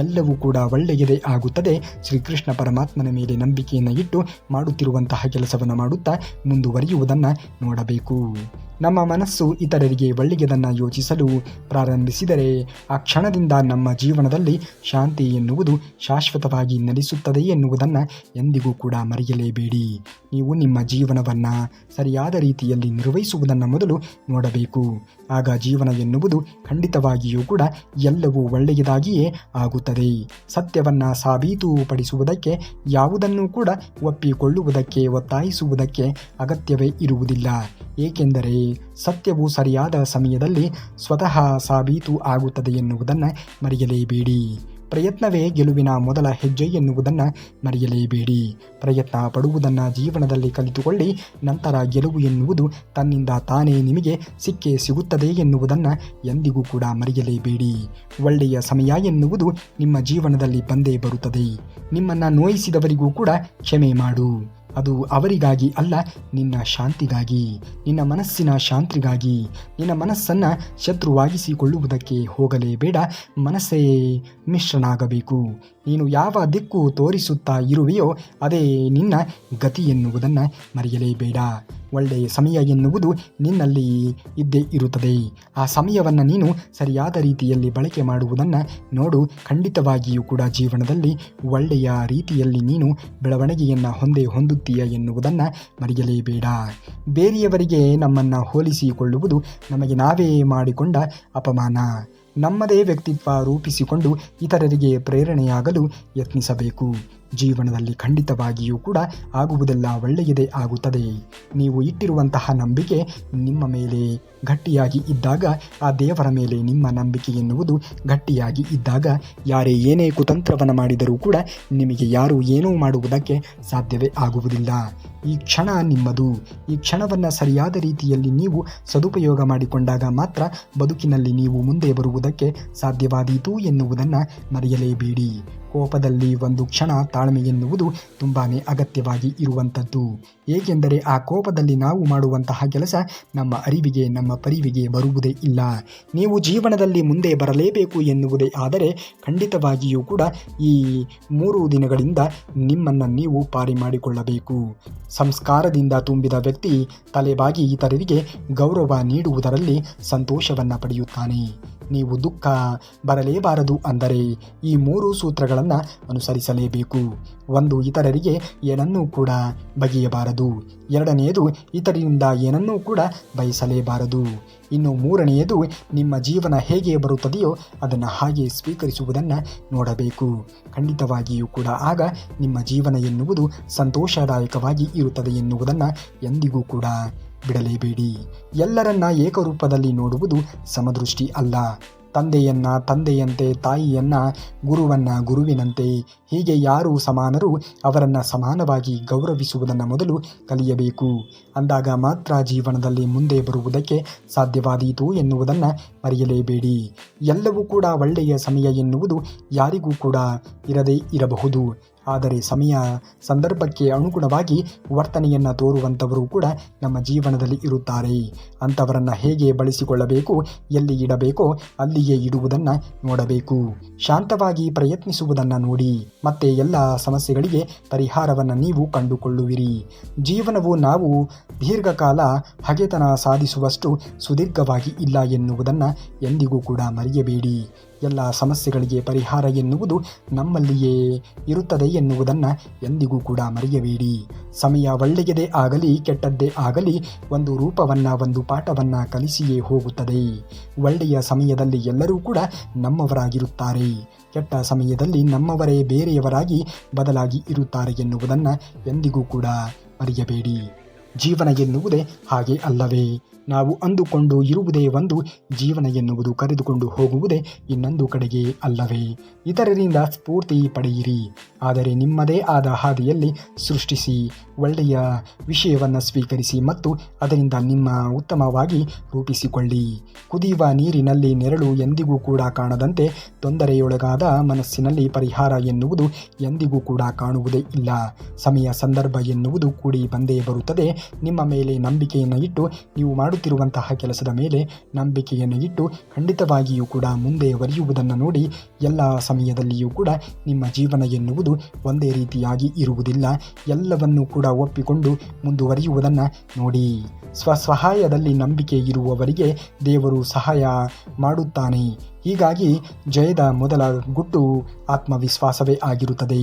S1: ಎಲ್ಲವೂ ಕೂಡ ಒಳ್ಳೆಯದೇ ಆಗುತ್ತದೆ. ಶ್ರೀಕೃಷ್ಣ ಪರಮಾತ್ಮನ ಮೇಲೆ ನಂಬಿಕೆಯನ್ನು ಇಟ್ಟು ಮಾಡುತ್ತಿರುವಂತಹ ಕೆಲಸವನ್ನು ಮಾಡುತ್ತಾ ಮುಂದುವರಿಯುವುದನ್ನು ನೋಡಬೇಕು. ನಮ್ಮ ಮನಸ್ಸು ಇತರರಿಗೆ ಒಳ್ಳೆಯದನ್ನು ಯೋಚಿಸಲು ಪ್ರಾರಂಭಿಸಿದರೆ ಆ ಕ್ಷಣದಿಂದ ನಮ್ಮ ಜೀವನದಲ್ಲಿ ಶಾಂತಿ ಎನ್ನುವುದು ಶಾಶ್ವತವಾಗಿ ನೆಲೆಸುತ್ತದೆ ಎನ್ನುವುದನ್ನು ಎಂದಿಗೂ ಕೂಡ ಮರೆಯಲೇಬೇಡಿ. ನೀವು ನಿಮ್ಮ ಜೀವನವನ್ನು ಸರಿಯಾದ ರೀತಿಯಲ್ಲಿ ನಿರ್ವಹಿಸುವುದನ್ನು ಮೊದಲು ನೋಡಬೇಕು. ಆಗ ಜೀವನ ಎನ್ನುವುದು ಖಂಡಿತವಾಗಿಯೂ ಕೂಡ ಎಲ್ಲವೂ ಒಳ್ಳೆಯದಾಗಿಯೇ ಆಗುತ್ತದೆ. ಸತ್ಯವನ್ನು ಸಾಬೀತುಪಡಿಸುವುದಕ್ಕೆ ಯಾವುದನ್ನೂ ಕೂಡ ಒಪ್ಪಿಕೊಳ್ಳುವುದಕ್ಕೆ ಒತ್ತಾಯಿಸುವುದಕ್ಕೆ ಅಗತ್ಯವೇ ಇರುವುದಿಲ್ಲ. ಏಕೆಂದರೆ ಸತ್ಯವು ಸರಿಯಾದ ಸಮಯದಲ್ಲಿ ಸ್ವತಃ ಸಾಬೀತು ಆಗುತ್ತದೆ ಎನ್ನುವುದನ್ನು ಮರೆಯಲೇಬೇಡಿ. ಪ್ರಯತ್ನವೇ ಗೆಲುವಿನ ಮೊದಲ ಹೆಜ್ಜೆ ಎನ್ನುವುದನ್ನು ಮರೆಯಲೇಬೇಡಿ. ಪ್ರಯತ್ನ ಪಡುವುದನ್ನು ಜೀವನದಲ್ಲಿ ಕಲಿತುಕೊಳ್ಳಿ. ನಂತರ ಗೆಲುವು ಎನ್ನುವುದು ತನ್ನಿಂದ ತಾನೇ ನಿಮಗೆ ಸಿಕ್ಕೇ ಸಿಗುತ್ತದೆ ಎನ್ನುವುದನ್ನು ಎಂದಿಗೂ ಕೂಡ ಮರೆಯಲೇಬೇಡಿ. ಒಳ್ಳೆಯ ಸಮಯ ಎನ್ನುವುದು ನಿಮ್ಮ ಜೀವನದಲ್ಲಿ ಬಂದೇ ಬರುತ್ತದೆ. ನಿಮ್ಮನ್ನು ನೋಯಿಸಿದವರಿಗೂ ಕೂಡ ಕ್ಷಮೆ ಮಾಡು. ಅದು ಅವರಿಗಾಗಿ ಅಲ್ಲ, ನಿನ್ನ ಶಾಂತಿಗಾಗಿ, ನಿನ್ನ ಮನಸ್ಸಿನ ಶಾಂತಿಗಾಗಿ. ನಿನ್ನ ಮನಸ್ಸನ್ನು ಶತ್ರುವಾಗಿಸಿಕೊಳ್ಳುವುದಕ್ಕೆ ಹೋಗಲೇಬೇಡ. ಮನಸ್ಸೇ ಮಿಶ್ರನಾಗಬೇಕು. ನೀನು ಯಾವ ದಿಕ್ಕು ತೋರಿಸುತ್ತಾ ಇರುವೆಯೋ ಅದೇ ನಿನ್ನ ಗತಿ ಎನ್ನುವುದನ್ನು ಮರೆಯಲೇಬೇಡ. ಒಳ್ಳೆಯ ಸಮಯ ಎನ್ನುವುದು ನಿನ್ನಲ್ಲಿ ಇದ್ದೇ ಇರುತ್ತದೆ. ಆ ಸಮಯವನ್ನು ನೀನು ಸರಿಯಾದ ರೀತಿಯಲ್ಲಿ ಬಳಕೆ ಮಾಡುವುದನ್ನು ನೋಡು. ಖಂಡಿತವಾಗಿಯೂ ಕೂಡ ಜೀವನದಲ್ಲಿ ಒಳ್ಳೆಯ ರೀತಿಯಲ್ಲಿ ನೀನು ಬೆಳವಣಿಗೆಯನ್ನು ಹೊಂದುತ್ತೀಯ ಎನ್ನುವುದನ್ನು ಮರೆಯಲೇಬೇಡ. ಬೇರೆಯವರಿಗೆ ನಮ್ಮನ್ನು ಹೋಲಿಸಿಕೊಳ್ಳುವುದು ನಮಗೆ ನಾವೇ ಮಾಡಿಕೊಂಡ ಅಪಮಾನ. ನಮ್ಮದೇ ವ್ಯಕ್ತಿತ್ವ ರೂಪಿಸಿಕೊಂಡು ಇತರರಿಗೆ ಪ್ರೇರಣೆಯಾಗಲು ಯತ್ನಿಸಬೇಕು. ಜೀವನದಲ್ಲಿ ಖಂಡಿತವಾಗಿಯೂ ಕೂಡ ಆಗುವುದೆಲ್ಲ ಒಳ್ಳೆಯದೇ ಆಗುತ್ತದೆ. ನೀವು ಇಟ್ಟಿರುವಂತಹ ನಂಬಿಕೆ ನಿಮ್ಮ ಮೇಲೆ ಗಟ್ಟಿಯಾಗಿ ಇದ್ದಾಗ, ಆ ದೇವರ ಮೇಲೆ ನಿಮ್ಮ ನಂಬಿಕೆ ಎನ್ನುವುದು ಗಟ್ಟಿಯಾಗಿ ಇದ್ದಾಗ, ಯಾರೇ ಏನೇ ಕುತಂತ್ರವನ್ನು ಮಾಡಿದರೂ ಕೂಡ ನಿಮಗೆ ಯಾರೂ ಏನೂ ಮಾಡುವುದಕ್ಕೆ ಸಾಧ್ಯವೇ ಆಗುವುದಿಲ್ಲ. ಈ ಕ್ಷಣ ನಿಮ್ಮದು. ಈ ಕ್ಷಣವನ್ನು ಸರಿಯಾದ ರೀತಿಯಲ್ಲಿ ನೀವು ಸದುಪಯೋಗ ಮಾಡಿಕೊಂಡಾಗ ಮಾತ್ರ ಬದುಕಿನಲ್ಲಿ ನೀವು ಮುಂದೆ ಬರುವುದಕ್ಕೆ ಸಾಧ್ಯವಾದೀತು ಎನ್ನುವುದನ್ನು ಮರೆಯಲೇಬೇಡಿ. ಕೋಪದಲ್ಲಿ ಒಂದು ಕ್ಷಣ ತಾಳ್ಮೆ ಎನ್ನುವುದು ತುಂಬಾ ಅಗತ್ಯವಾಗಿ ಇರುವಂಥದ್ದು. ಏಕೆಂದರೆ ಆ ಕೋಪದಲ್ಲಿ ನಾವು ಮಾಡುವಂತಹ ಕೆಲಸ ನಮ್ಮ ಅರಿವಿಗೆ, ನಮ್ಮ ಪರಿವಿಗೆ ಬರುವುದೇ ಇಲ್ಲ. ನೀವು ಜೀವನದಲ್ಲಿ ಮುಂದೆ ಬರಲೇಬೇಕು ಎನ್ನುವುದೇ ಆದರೆ ಖಂಡಿತವಾಗಿಯೂ ಕೂಡ ಈ 3 ದಿನಗಳಿಂದ ನಿಮ್ಮನ್ನು ನೀವು ಪಾರಿ ಮಾಡಿಕೊಳ್ಳಬೇಕು. ಸಂಸ್ಕಾರದಿಂದ ತುಂಬಿದ ವ್ಯಕ್ತಿ ತಲೆಬಾಗಿ ಇತರರಿಗೆ ಗೌರವ ನೀಡುವುದರಲ್ಲಿ ಸಂತೋಷವನ್ನು ಪಡೆಯುತ್ತಾನೆ. ನೀವು ದುಃಖ ಬರಲೇಬಾರದು ಅಂದರೆ ಈ 3 ಸೂತ್ರಗಳನ್ನು ಅನುಸರಿಸಲೇಬೇಕು. 1. ಇತರರಿಗೆ ಏನನ್ನೂ ಕೂಡ ಬಗೆಯಬಾರದು. 2ನೇದು, ಇತರರಿಂದ ಏನನ್ನೂ ಕೂಡ ಬಯಸಲೇಬಾರದು. ಇನ್ನು 3ನೇದು, ನಿಮ್ಮ ಜೀವನ ಹೇಗೆ ಬರುತ್ತದೆಯೋ ಅದನ್ನು ಹಾಗೆ ಸ್ವೀಕರಿಸುವುದನ್ನು ನೋಡಬೇಕು. ಖಂಡಿತವಾಗಿಯೂ ಕೂಡ ಆಗ ನಿಮ್ಮ ಜೀವನ ಎನ್ನುವುದು ಸಂತೋಷದಾಯಕವಾಗಿ ಇರುತ್ತದೆ ಎನ್ನುವುದನ್ನು ಎಂದಿಗೂ ಕೂಡ ಬಿಡಲೇಬೇಡಿ. ಎಲ್ಲರನ್ನ ಏಕರೂಪದಲ್ಲಿ ನೋಡುವುದು ಸಮದೃಷ್ಟಿ ಅಲ್ಲ. ತಂದೆಯನ್ನ ತಂದೆಯಂತೆ, ತಾಯಿಯನ್ನ ಗುರುವನ್ನ ಗುರುವಿನಂತೆ, ಹೀಗೆ ಯಾರು ಸಮಾನರು ಅವರನ್ನು ಸಮಾನವಾಗಿ ಗೌರವಿಸುವುದನ್ನು ಮೊದಲು ಕಲಿಯಬೇಕು. ಅಂದಾಗ ಮಾತ್ರ ಜೀವನದಲ್ಲಿ ಮುಂದೆ ಬರುವುದಕ್ಕೆ ಸಾಧ್ಯವಾದೀತು ಎನ್ನುವುದನ್ನು ಮರೆಯಲೇಬೇಡಿ. ಎಲ್ಲವೂ ಕೂಡ ಒಳ್ಳೆಯ ಸಮಯ ಎನ್ನುವುದು ಯಾರಿಗೂ ಕೂಡ ಇರದೇ ಇರಬಹುದು. ಆದರೆ ಸಮಯ ಸಂದರ್ಭಕ್ಕೆ ಅನುಗುಣವಾಗಿ ವರ್ತನೆಯನ್ನು ತೋರುವಂಥವರು ಕೂಡ ನಮ್ಮ ಜೀವನದಲ್ಲಿ ಇರುತ್ತಾರೆ. ಅಂಥವರನ್ನು ಹೇಗೆ ಬಳಸಿಕೊಳ್ಳಬೇಕು, ಎಲ್ಲಿ ಇಡಬೇಕೋ ಅಲ್ಲಿಯೇ ಇಡುವುದನ್ನು ನೋಡಬೇಕು. ಶಾಂತವಾಗಿ ಪ್ರಯತ್ನಿಸುವುದನ್ನು ನೋಡಿ, ಮತ್ತೆ ಎಲ್ಲ ಸಮಸ್ಯೆಗಳಿಗೆ ಪರಿಹಾರವನ್ನು ನೀವು ಕಂಡುಕೊಳ್ಳುವಿರಿ. ಜೀವನವು ನಾವು ದೀರ್ಘಕಾಲ ಹಗೆತನ ಸಾಧಿಸುವಷ್ಟು ಸುದೀರ್ಘವಾಗಿ ಇಲ್ಲ ಎನ್ನುವುದನ್ನು ಎಂದಿಗೂ ಕೂಡ ಮರೆಯಬೇಡಿ. ಎಲ್ಲ ಸಮಸ್ಯೆಗಳಿಗೆ ಪರಿಹಾರ ಎನ್ನುವುದು ನಮ್ಮಲ್ಲಿಯೇ ಇರುತ್ತದೆ ಎನ್ನುವುದನ್ನು ಎಂದಿಗೂ ಕೂಡ ಮರೆಯಬೇಡಿ. ಸಮಯ ಒಳ್ಳೆಯದೇ ಆಗಲಿ ಕೆಟ್ಟದ್ದೇ ಆಗಲಿ ಒಂದು ರೂಪವನ್ನು, ಒಂದು ಪಾಠವನ್ನು ಕಲಿಸಿಯೇ ಹೋಗುತ್ತದೆ. ಒಳ್ಳೆಯ ಸಮಯದಲ್ಲಿ ಎಲ್ಲರೂ ಕೂಡ ನಮ್ಮವರಾಗಿರುತ್ತಾರೆ. ಕೆಟ್ಟ ಸಮಯದಲ್ಲಿ ನಮ್ಮವರೇ ಬೇರೆಯವರಾಗಿ ಬದಲಾಗಿ ಇರುತ್ತಾರೆ ಎನ್ನುವುದನ್ನು ಎಂದಿಗೂ ಕೂಡ ಮರೆಯಬೇಡಿ. ಜೀವನ ಎನ್ನುವುದೇ ಹಾಗೆ ಅಲ್ಲವೇ? ನಾವು ಅಂದುಕೊಂಡು ಇರುವುದೇ ಒಂದು, ಜೀವನ ಎನ್ನುವುದು ಕರೆದುಕೊಂಡು ಹೋಗುವುದೇ ಇನ್ನೊಂದು ಕಡೆಗೆ ಅಲ್ಲವೇ? ಇತರರಿಂದ ಸ್ಫೂರ್ತಿ ಪಡೆಯಿರಿ, ಆದರೆ ನಿಮ್ಮದೇ ಆದ ಹಾದಿಯಲ್ಲಿ ಸೃಷ್ಟಿಸಿ. ಒಳ್ಳೆಯ ವಿಷಯವನ್ನು ಸ್ವೀಕರಿಸಿ ಮತ್ತು ಅದರಿಂದ ನಿಮ್ಮ ಉತ್ತಮವಾಗಿ ರೂಪಿಸಿಕೊಳ್ಳಿ. ಕುದಿಯುವ ನೀರಿನಲ್ಲಿ ನೆರಳು ಎಂದಿಗೂ ಕೂಡ ಕಾಣದಂತೆ ತೊಂದರೆಯೊಳಗಾದ ಮನಸ್ಸಿನಲ್ಲಿ ಪರಿಹಾರ ಎನ್ನುವುದು ಎಂದಿಗೂ ಕೂಡ ಕಾಣುವುದೇ ಇಲ್ಲ. ಸಮಯ ಸಂದರ್ಭ ಎನ್ನುವುದು ಕೂಡಿ ಬಂದೇ ಬರುತ್ತದೆ. ನಿಮ್ಮ ಮೇಲೆ ನಂಬಿಕೆಯನ್ನು ಇಟ್ಟು, ನೀವು ಮಾಡುತ್ತಿರುವಂತಹ ಕೆಲಸದ ಮೇಲೆ ನಂಬಿಕೆಯನ್ನು ಇಟ್ಟು ಖಂಡಿತವಾಗಿಯೂ ಕೂಡ ಮುಂದೆ ಬರೆಯುವುದನ್ನು ನೋಡಿ. ಎಲ್ಲ ಸಮಯದಲ್ಲಿಯೂ ಕೂಡ ನಿಮ್ಮ ಜೀವನ ಎನ್ನುವುದು ಒಂದೇ ರೀತಿಯಾಗಿ ಇರುವುದಿಲ್ಲ. ಎಲ್ಲವನ್ನೂ ಕೂಡ ಒಪ್ಪಿಕೊಂಡು ಮುಂದುವರಿಯುವುದನ್ನು ನೋಡಿ. ಸ್ವಸಹಾಯದಲ್ಲಿ ನಂಬಿಕೆ ಇರುವವರಿಗೆ ದೇವರು ಸಹಾಯ ಮಾಡುತ್ತಾನೆ. ಹೀಗಾಗಿ ಜಯದ ಮೊದಲ ಗುಟ್ಟು ಆತ್ಮವಿಶ್ವಾಸವೇ ಆಗಿರುತ್ತದೆ.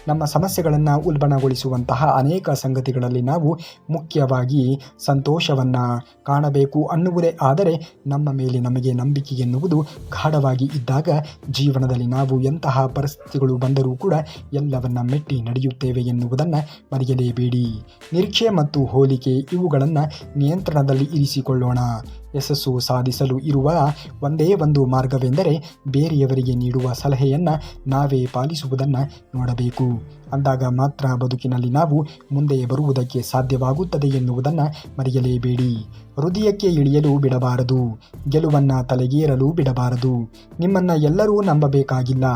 S1: ನಮ್ಮ ಸಮಸ್ಯೆಗಳನ್ನು ಉಲ್ಬಣಗೊಳಿಸುವಂತಹ ಅನೇಕ ಸಂಗತಿಗಳಲ್ಲಿ ನಾವು ಮುಖ್ಯವಾಗಿ ಸಂತೋಷವನ್ನು ಕಾಣಬೇಕು ಅನ್ನುವುದೇ ಆದರೆ, ನಮ್ಮ ಮೇಲೆ ನಮಗೆ ನಂಬಿಕೆ ಎನ್ನುವುದು ಗಾಢವಾಗಿ ಇದ್ದಾಗ ಜೀವನದಲ್ಲಿ ನಾವು ಎಂತಹ ಪರಿಸ್ಥಿತಿಗಳು ಬಂದರೂ ಕೂಡ ಎಲ್ಲವನ್ನ ಮೆಟ್ಟಿ ನಡೆಯುತ್ತೇವೆ ಎನ್ನುವುದನ್ನು ಮರೆಯಲೇಬೇಡಿ. ನಿರೀಕ್ಷೆ ಮತ್ತು ಹೋಲಿಕೆ ಇವುಗಳನ್ನು ನಿಯಂತ್ರಣದಲ್ಲಿ ಇರಿಸಿಕೊಳ್ಳೋಣ. ಯಶಸ್ಸು ಸಾಧಿಸಲು ಇರುವ ಒಂದೇ ಒಂದು ಮಾರ್ಗವೆಂದರೆ ಬೇರೆಯವರಿಗೆ ನೀಡುವ ಸಲಹೆಯನ್ನು ನಾವೇ ಪಾಲಿಸುವುದನ್ನು ನೋಡಬೇಕು. ಅಂದಾಗ ಮಾತ್ರ ಬದುಕಿನಲ್ಲಿ ನಾವು ಮುಂದೆ ಬರುವುದಕ್ಕೆ ಸಾಧ್ಯವಾಗುತ್ತದೆ ಎನ್ನುವುದನ್ನು ಮರೆಯಲೇಬೇಡಿ. ಹೃದಯಕ್ಕೆ ಇಳಿಯಲು ಬಿಡಬಾರದು, ಗೆಲುವನ್ನು ತಲೆಗೇರಲು ಬಿಡಬಾರದು. ನಿಮ್ಮನ್ನು ಎಲ್ಲರೂ ನಂಬಬೇಕಾಗಿಲ್ಲ,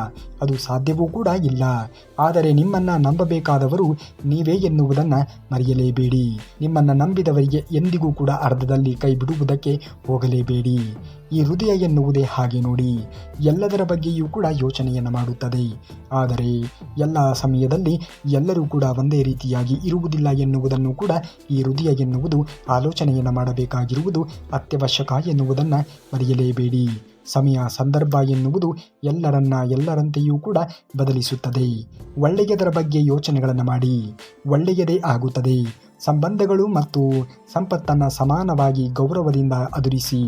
S1: ಅದು ಸಾಧ್ಯವೂ ಕೂಡ ಇಲ್ಲ. ಆದರೆ ನಿಮ್ಮನ್ನು ನಂಬಬೇಕಾದವರು ನೀವೇ ಎನ್ನುವುದನ್ನು ಮರೆಯಲೇಬೇಡಿ. ನಿಮ್ಮನ್ನು ನಂಬಿದವರಿಗೆ ಎಂದಿಗೂ ಕೂಡ ಅರ್ಧದಲ್ಲಿ ಕೈ ಬಿಡುವುದಕ್ಕೆ ಹೋಗಲೇಬೇಡಿ. ಈ ಹೃದಯ ಎನ್ನುವುದೇ ಹಾಗೆ ನೋಡಿ, ಎಲ್ಲದರ ಬಗ್ಗೆಯೂ ಕೂಡ ಯೋಚನೆಯನ್ನು ಮಾಡುತ್ತದೆ. ಆದರೆ ಎಲ್ಲ ಸಮಯದಲ್ಲಿ ಎಲ್ಲರೂ ಕೂಡ ಒಂದೇ ರೀತಿಯಾಗಿ ಇರುವುದಿಲ್ಲ ಎನ್ನುವುದನ್ನು ಕೂಡ ಈ ಹೃದಯ ಎನ್ನುವುದು ಆಲೋಚನೆಯನ್ನು ಮಾಡಬೇಕಾಗಿರುವುದು ಅತ್ಯವಶ್ಯಕ ಎನ್ನುವುದನ್ನು ಮರೆಯಲೇಬೇಡಿ. ಸಮಯ ಸಂದರ್ಭ ಎನ್ನುವುದು ಎಲ್ಲರಂತೆಯೂ ಕೂಡ ಬದಲಿಸುತ್ತದೆ. ಒಳ್ಳೆಯದರ ಬಗ್ಗೆ ಯೋಚನೆಗಳನ್ನು ಮಾಡಿ, ಒಳ್ಳೆಯದೇ ಆಗುತ್ತದೆ. ಸಂಬಂಧಗಳು ಮತ್ತು ಸಂಪತ್ತನ್ನು ಸಮಾನವಾಗಿ ಗೌರವದಿಂದ ಅದುರಿಸಿ,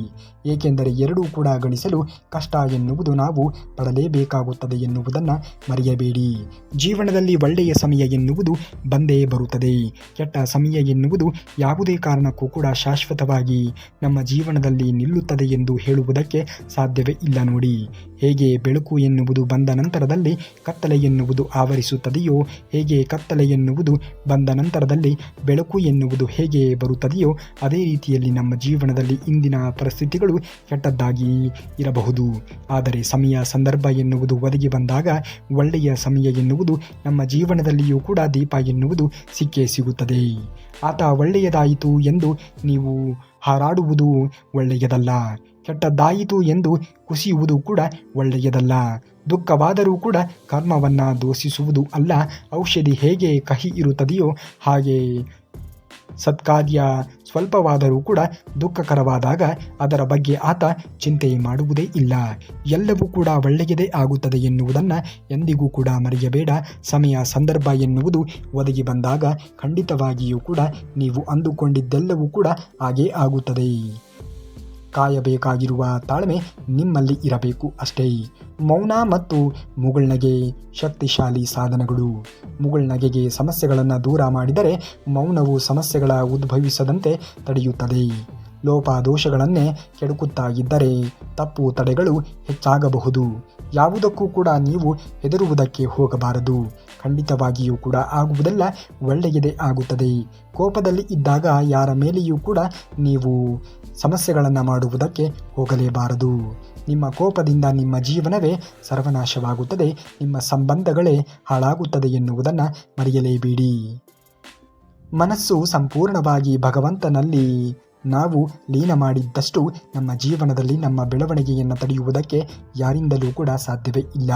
S1: ಏಕೆಂದರೆ ಎರಡೂ ಕೂಡ ಗಳಿಸಲು ಕಷ್ಟ ಎನ್ನುವುದು ನಾವು ಪಡಲೇಬೇಕಾಗುತ್ತದೆ ಎನ್ನುವುದನ್ನು ಮರೆಯಬೇಡಿ. ಜೀವನದಲ್ಲಿ ಒಳ್ಳೆಯ ಸಮಯ ಎನ್ನುವುದು ಬಂದೇ ಬರುತ್ತದೆ. ಕೆಟ್ಟ ಸಮಯ ಎನ್ನುವುದು ಯಾವುದೇ ಕಾರಣಕ್ಕೂ ಕೂಡ ಶಾಶ್ವತವಾಗಿ ನಮ್ಮ ಜೀವನದಲ್ಲಿ ನಿಲ್ಲುತ್ತದೆ ಎಂದು ಹೇಳುವುದಕ್ಕೆ ಸಾಧ್ಯವೇ ಇಲ್ಲ ನೋಡಿ. ಹೇಗೆ ಬೆಳಕು ಎನ್ನುವುದು ಬಂದ ನಂತರದಲ್ಲಿ ಕತ್ತಲೆ ಎನ್ನುವುದು ಆವರಿಸುತ್ತದೆಯೋ, ಹೇಗೆ ಕತ್ತಲೆ ಎನ್ನುವುದು ಬಂದ ನಂತರದಲ್ಲಿ ಬೆಳಕು ಎನ್ನುವುದು ಹೇಗೆ ಬರುತ್ತದೆಯೋ, ಅದೇ ರೀತಿಯಲ್ಲಿ ನಮ್ಮ ಜೀವನದಲ್ಲಿ ಇಂದಿನ ಪರಿಸ್ಥಿತಿಗಳು ಕೆಟ್ಟದ್ದಾಗಿ ಇರಬಹುದು. ಆದರೆ ಸಮಯ ಸಂದರ್ಭ ಎನ್ನುವುದು ಒದಗಿ ಬಂದಾಗ ಒಳ್ಳೆಯ ಸಮಯ ಎನ್ನುವುದು ನಮ್ಮ ಜೀವನದಲ್ಲಿಯೂ ಕೂಡ ದೀಪ ಎನ್ನುವುದು ಸಿಕ್ಕೇ ಸಿಗುತ್ತದೆ. ಆತ ಒಳ್ಳೆಯದಾಯಿತು ಎಂದು ನೀವು ಹಾರಾಡುವುದು ಒಳ್ಳೆಯದಲ್ಲ, ಕೆಟ್ಟದ್ದಾಯಿತು ಎಂದು ಕುಸಿಯುವುದು ಕೂಡ ಒಳ್ಳೆಯದಲ್ಲ. ದುಃಖವಾದರೂ ಕೂಡ ಕರ್ಮವನ್ನು ದೂಷಿಸುವುದು ಅಲ್ಲ. ಔಷಧಿ ಹೇಗೆ ಕಹಿ ಇರುತ್ತದೆಯೋ ಹಾಗೆ ಸತ್ಕಾರ್ಯ ಸ್ವಲ್ಪವಾದರೂ ಕೂಡ ದುಃಖಕರವಾದಾಗ ಅದರ ಬಗ್ಗೆ ಆತ ಚಿಂತೆ ಮಾಡುವುದೇ ಇಲ್ಲ. ಎಲ್ಲವೂ ಕೂಡ ಒಳ್ಳೆಯದೇ ಆಗುತ್ತದೆ ಎನ್ನುವುದನ್ನು ಎಂದಿಗೂ ಕೂಡ ಮರೆಯಬೇಡ. ಸಮಯ ಸಂದರ್ಭ ಎನ್ನುವುದು ಒದಗಿ ಬಂದಾಗ ಖಂಡಿತವಾಗಿಯೂ ಕೂಡ ನೀವು ಅಂದುಕೊಂಡಿದ್ದೆಲ್ಲವೂ ಕೂಡ ಹಾಗೇ ಆಗುತ್ತದೆ. ಕಾಯಬೇಕಾಗಿರುವ ತಾಳ್ಮೆ ನಿಮ್ಮಲ್ಲಿ ಇರಬೇಕು ಅಷ್ಟೇ. ಮೌನ ಮತ್ತು ಮುಗುಳ್ನಗೆ ಶಕ್ತಿಶಾಲಿ ಸಾಧನಗಳು. ಮುಗುಳ್ನಗೆಗೆ ಸಮಸ್ಯೆಗಳನ್ನು ದೂರ ಮಾಡಿದರೆ ಮೌನವು ಸಮಸ್ಯೆಗಳ ಉದ್ಭವಿಸದಂತೆ ತಡೆಯುತ್ತದೆ. ಲೋಪದೋಷಗಳನ್ನೇ ಕೆಡುಕುತ್ತಾ ಇದ್ದರೆ ತಪ್ಪು ತಡೆಗಳು ಹೆಚ್ಚಾಗಬಹುದು. ಯಾವುದಕ್ಕೂ ಕೂಡ ನೀವು ಹೆದರುವುದಕ್ಕೆ ಹೋಗಬಾರದು. ಖಂಡಿತವಾಗಿಯೂ ಕೂಡ ಆಗುವುದೆಲ್ಲ ಒಳ್ಳೆಯದೇ ಆಗುತ್ತದೆ. ಕೋಪದಲ್ಲಿ ಇದ್ದಾಗ ಯಾರ ಮೇಲೆಯೂ ಕೂಡ ನೀವು ಸಮಸ್ಯೆಗಳನ್ನು ಮಾಡುವುದಕ್ಕೆ ಹೋಗಲೇಬಾರದು. ನಿಮ್ಮ ಕೋಪದಿಂದ ನಿಮ್ಮ ಜೀವನವೇ ಸರ್ವನಾಶವಾಗುತ್ತದೆ, ನಿಮ್ಮ ಸಂಬಂಧಗಳೇ ಹಾಳಾಗುತ್ತದೆ ಎನ್ನುವುದನ್ನು ಮರೆಯಲೇಬೇಡಿ. ಮನಸ್ಸು ಸಂಪೂರ್ಣವಾಗಿ ಭಗವಂತನಲ್ಲಿ ನಾವು ಲೀನ ಮಾಡಿದ್ದಷ್ಟು ನಮ್ಮ ಜೀವನದಲ್ಲಿ ನಮ್ಮ ಬೆಳವಣಿಗೆಯನ್ನು ತಡೆಯುವುದಕ್ಕೆ ಯಾರಿಂದಲೂ ಕೂಡ ಸಾಧ್ಯವೇ ಇಲ್ಲ.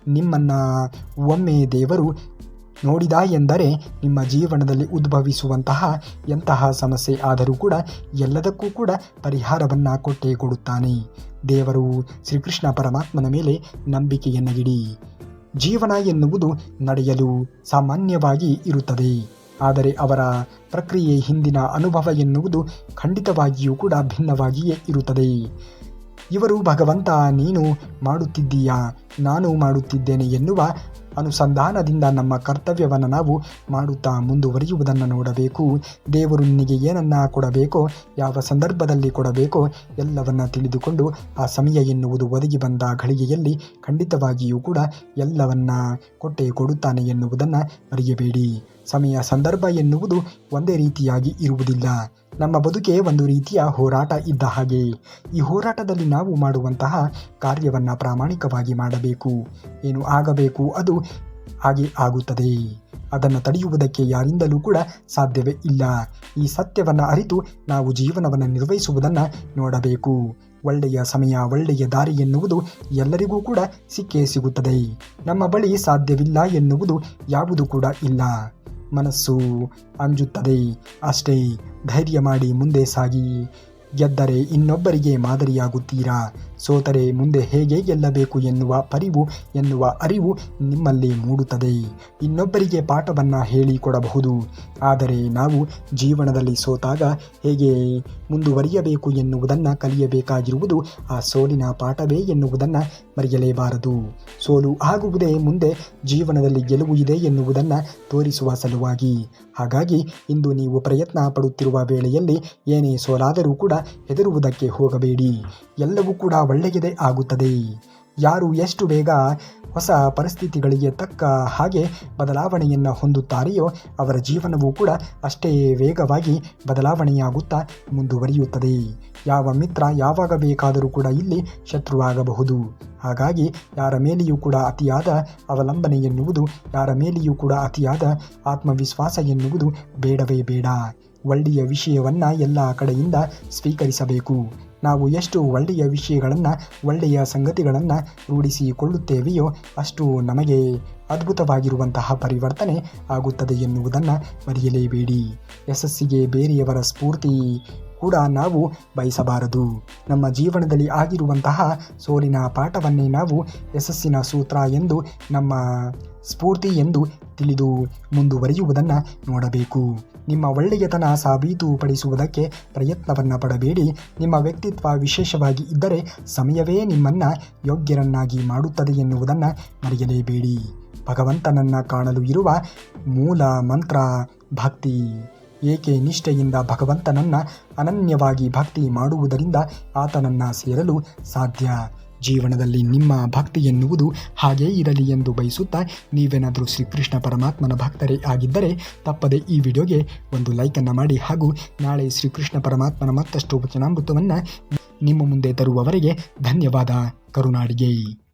S1: ನಿಮ್ಮನ್ನು ಒಮ್ಮೆ ದೇವರು ನೋಡಿದ ಎಂದರೆ ನಿಮ್ಮ ಜೀವನದಲ್ಲಿ ಉದ್ಭವಿಸುವಂತಹ ಎಂತಹ ಸಮಸ್ಯೆ ಆದರೂ ಕೂಡ ಎಲ್ಲದಕ್ಕೂ ಕೂಡ ಪರಿಹಾರವನ್ನು ಕೊಟ್ಟೇ ಕೊಡುತ್ತಾನೆ. ದೇವರು ಶ್ರೀಕೃಷ್ಣ ಪರಮಾತ್ಮನ ಮೇಲೆ ನಂಬಿಕೆಯನ್ನು ಇಡಿ. ಜೀವನ ಎನ್ನುವುದು ನಡೆಯಲು ಸಾಮಾನ್ಯವಾಗಿ ಇರುತ್ತದೆ, ಆದರೆ ಅವರ ಪ್ರಕ್ರಿಯೆ ಹಿಂದಿನ ಅನುಭವ ಎನ್ನುವುದು ಖಂಡಿತವಾಗಿಯೂ ಕೂಡ ಭಿನ್ನವಾಗಿಯೇ ಇರುತ್ತದೆ. ಇವರು ಭಗವಂತ ನೀನು ಮಾಡುತ್ತಿದ್ದೀಯಾ, ನಾನು ಮಾಡುತ್ತಿದ್ದೇನೆ ಎನ್ನುವ ಅನುಸಂಧಾನದಿಂದ ನಮ್ಮ ಕರ್ತವ್ಯವನ್ನು ನಾವು ಮಾಡುತ್ತಾ ಮುಂದುವರಿಯುವುದನ್ನು ನೋಡಬೇಕು. ದೇವರು ನಿನಗೆ ಏನನ್ನು ಕೊಡಬೇಕೋ, ಯಾವ ಸಂದರ್ಭದಲ್ಲಿ ಕೊಡಬೇಕೋ ಎಲ್ಲವನ್ನ ತಿಳಿದುಕೊಂಡು ಆ ಸಮಯ ಎನ್ನುವುದು ಒದಗಿ ಬಂದ ಘಳಿಗೆಯಲ್ಲಿ ಖಂಡಿತವಾಗಿಯೂ ಕೂಡ ಎಲ್ಲವನ್ನ ಕೊಟ್ಟೇ ಕೊಡುತ್ತಾನೆ ಎನ್ನುವುದನ್ನು ಮರೆಯಬೇಡಿ. ಸಮಯ ಸಂದರ್ಭ ಎನ್ನುವುದು ಒಂದೇ ರೀತಿಯಾಗಿ ಇರುವುದಿಲ್ಲ. ನಮ್ಮ ಬದುಕೆ ಒಂದು ರೀತಿಯ ಹೋರಾಟ ಇದ್ದ ಹಾಗೆ. ಈ ಹೋರಾಟದಲ್ಲಿ ನಾವು ಮಾಡುವಂತಹ ಕಾರ್ಯವನ್ನು ಪ್ರಾಮಾಣಿಕವಾಗಿ ಮಾಡಬೇಕು. ಏನು ಆಗಬೇಕು ಅದು ಹಾಗೆ ಆಗುತ್ತದೆ. ಅದನ್ನು ತಡೆಯುವುದಕ್ಕೆ ಯಾರಿಂದಲೂ ಕೂಡ ಸಾಧ್ಯವೇ ಇಲ್ಲ. ಈ ಸತ್ಯವನ್ನು ಅರಿತು ನಾವು ಜೀವನವನ್ನು ನಿರ್ವಹಿಸುವುದನ್ನು ನೋಡಬೇಕು. ಒಳ್ಳೆಯ ಸಮಯ, ಒಳ್ಳೆಯ ದಾರಿ ಎನ್ನುವುದು ಎಲ್ಲರಿಗೂ ಕೂಡ ಸಿಕ್ಕೇ ಸಿಗುತ್ತದೆ. ನಮ್ಮ ಬಳಿ ಸಾಧ್ಯವಿಲ್ಲ ಎನ್ನುವುದು ಯಾವುದು ಕೂಡ ಇಲ್ಲ. ಮನಸ್ಸು ಅಂಜುತ್ತದೆ ಅಷ್ಟೇ. ಧೈರ್ಯ ಮಾಡಿ ಮುಂದೆ ಸಾಗಿ. ಗೆದ್ದರೆ ಇನ್ನೊಬ್ಬರಿಗೆ ಮಾದರಿಯಾಗುತ್ತೀರಾ. ಸೋತರೆ ಮುಂದೆ ಹೇಗೆ ಗೆಲ್ಲಬೇಕು ಎನ್ನುವ ಅರಿವು ನಿಮ್ಮಲ್ಲಿ ಮೂಡುತ್ತದೆ. ಇನ್ನೊಬ್ಬರಿಗೆ ಪಾಠವನ್ನು ಹೇಳಿಕೊಡಬಹುದು. ಆದರೆ ನಾವು ಜೀವನದಲ್ಲಿ ಸೋತಾಗ ಹೇಗೆ ಮುಂದುವರಿಯಬೇಕು ಎನ್ನುವುದನ್ನು ಕಲಿಯಬೇಕಾಗಿರುವುದು ಆ ಸೋಲಿನ ಪಾಠವೇ ಎನ್ನುವುದನ್ನು ಮರೆಯಲೇಬಾರದು. ಸೋಲು ಆಗುವುದೇ ಮುಂದೆ ಜೀವನದಲ್ಲಿ ಗೆಲುವು ಇದೆ ಎನ್ನುವುದನ್ನು ತೋರಿಸುವ ಸಲುವಾಗಿ. ಹಾಗಾಗಿ ಇಂದು ನೀವು ಪ್ರಯತ್ನ ಪಡುತ್ತಿರುವ ವೇಳೆಯಲ್ಲಿ ಏನೇ ಸೋಲಾದರೂ ಕೂಡ ಹೆದರುವುದಕ್ಕೆ ಹೋಗಬೇಡಿ. ಎಲ್ಲವೂ ಕೂಡ ಒಳ್ಳೆಯದೇ ಆಗುತ್ತದೆ. ಯಾರು ಎಷ್ಟು ಬೇಗ ಹೊಸ ಪರಿಸ್ಥಿತಿಗಳಿಗೆ ತಕ್ಕ ಹಾಗೆ ಬದಲಾವಣೆಯನ್ನು ಹೊಂದುತ್ತಾರೆಯೋ ಅವರ ಜೀವನವೂ ಕೂಡ ಅಷ್ಟೇ ವೇಗವಾಗಿ ಬದಲಾವಣೆಯಾಗುತ್ತಾ ಮುಂದುವರಿಯುತ್ತದೆ. ಯಾವ ಮಿತ್ರ ಯಾವಾಗ ಬೇಕಾದರೂ ಕೂಡ ಇಲ್ಲಿ ಶತ್ರುವಾಗಬಹುದು. ಹಾಗಾಗಿ ಯಾರ ಮೇಲೆಯೂ ಕೂಡ ಅತಿಯಾದ ಅವಲಂಬನೆ ಎನ್ನುವುದು, ಯಾರ ಮೇಲೆಯೂ ಕೂಡ ಅತಿಯಾದ ಆತ್ಮವಿಶ್ವಾಸ ಎನ್ನುವುದು ಬೇಡವೇ ಬೇಡ. ಒಳ್ಳೆಯ ವಿಷಯವನ್ನು ಎಲ್ಲ ಕಡೆಯಿಂದ ಸ್ವೀಕರಿಸಬೇಕು. ನಾವು ಎಷ್ಟು ಒಳ್ಳೆಯ ವಿಷಯಗಳನ್ನು, ಒಳ್ಳೆಯ ಸಂಗತಿಗಳನ್ನು ರೂಢಿಸಿಕೊಳ್ಳುತ್ತೇವೆಯೋ ಅಷ್ಟು ನಮಗೆ ಅದ್ಭುತವಾಗಿರುವಂತಹ ಪರಿವರ್ತನೆ ಆಗುತ್ತದೆ ಎನ್ನುವುದನ್ನು ಮರೆಯಲೇಬೇಡಿ. ಯಶಸ್ಸಿಗೆ ಬೇರೆಯವರ ಸ್ಫೂರ್ತಿ ಕೂಡ ನಾವು ಬಯಸಬಾರದು. ನಮ್ಮ ಜೀವನದಲ್ಲಿ ಆಗಿರುವಂತಹ ಸೋಲಿನ ಪಾಠವನ್ನೇ ನಾವು ಯಶಸ್ಸಿನ ಸೂತ್ರ ಎಂದು, ನಮ್ಮ ಸ್ಫೂರ್ತಿ ಎಂದು ತಿಳಿದು ಮುಂದುವರಿಯುವುದನ್ನು ನೋಡಬೇಕು. ನಿಮ್ಮ ಒಳ್ಳೆಯತನ ಸಾಬೀತುಪಡಿಸುವುದಕ್ಕೆ ಪ್ರಯತ್ನವನ್ನು ಪಡಬೇಡಿ. ನಿಮ್ಮ ವ್ಯಕ್ತಿತ್ವ ವಿಶೇಷವಾಗಿ ಇದ್ದರೆ ಸಮಯವೇ ನಿಮ್ಮನ್ನು ಯೋಗ್ಯರನ್ನಾಗಿ ಮಾಡುತ್ತದೆ ಎನ್ನುವುದನ್ನು ಮರೆಯಲೇಬೇಡಿ. ಭಗವಂತನನ್ನು ಕಾಣಲು ಇರುವ ಮೂಲ ಮಂತ್ರ ಭಕ್ತಿ. ಏಕೆ ನಿಷ್ಠೆಯಿಂದ ಭಗವಂತನನ್ನು ಅನನ್ಯವಾಗಿ ಭಕ್ತಿ ಮಾಡುವುದರಿಂದ ಆತನನ್ನು ಸೇರಲು ಸಾಧ್ಯ. ಜೀವನದಲ್ಲಿ ನಿಮ್ಮ ಭಕ್ತಿ ಎನ್ನುವುದು ಹಾಗೇ ಇರಲಿ ಎಂದು ಬಯಸುತ್ತಾ, ನೀವೇನಾದರೂ ಶ್ರೀಕೃಷ್ಣ ಪರಮಾತ್ಮನ ಭಕ್ತರೇ ಆಗಿದ್ದರೆ ತಪ್ಪದೆ ಈ ವಿಡಿಯೋಗೆ ಒಂದು ಲೈಕನ್ನು ಮಾಡಿ ಹಾಗೂ ನಾಳೆ ಶ್ರೀಕೃಷ್ಣ ಪರಮಾತ್ಮನ ಮತ್ತಷ್ಟು ವಚನಾಮೃತವನ್ನು ನಿಮ್ಮ ಮುಂದೆ ತರುವವರೆಗೆ ಧನ್ಯವಾದ. ಕರುನಾಡಿಗೆ.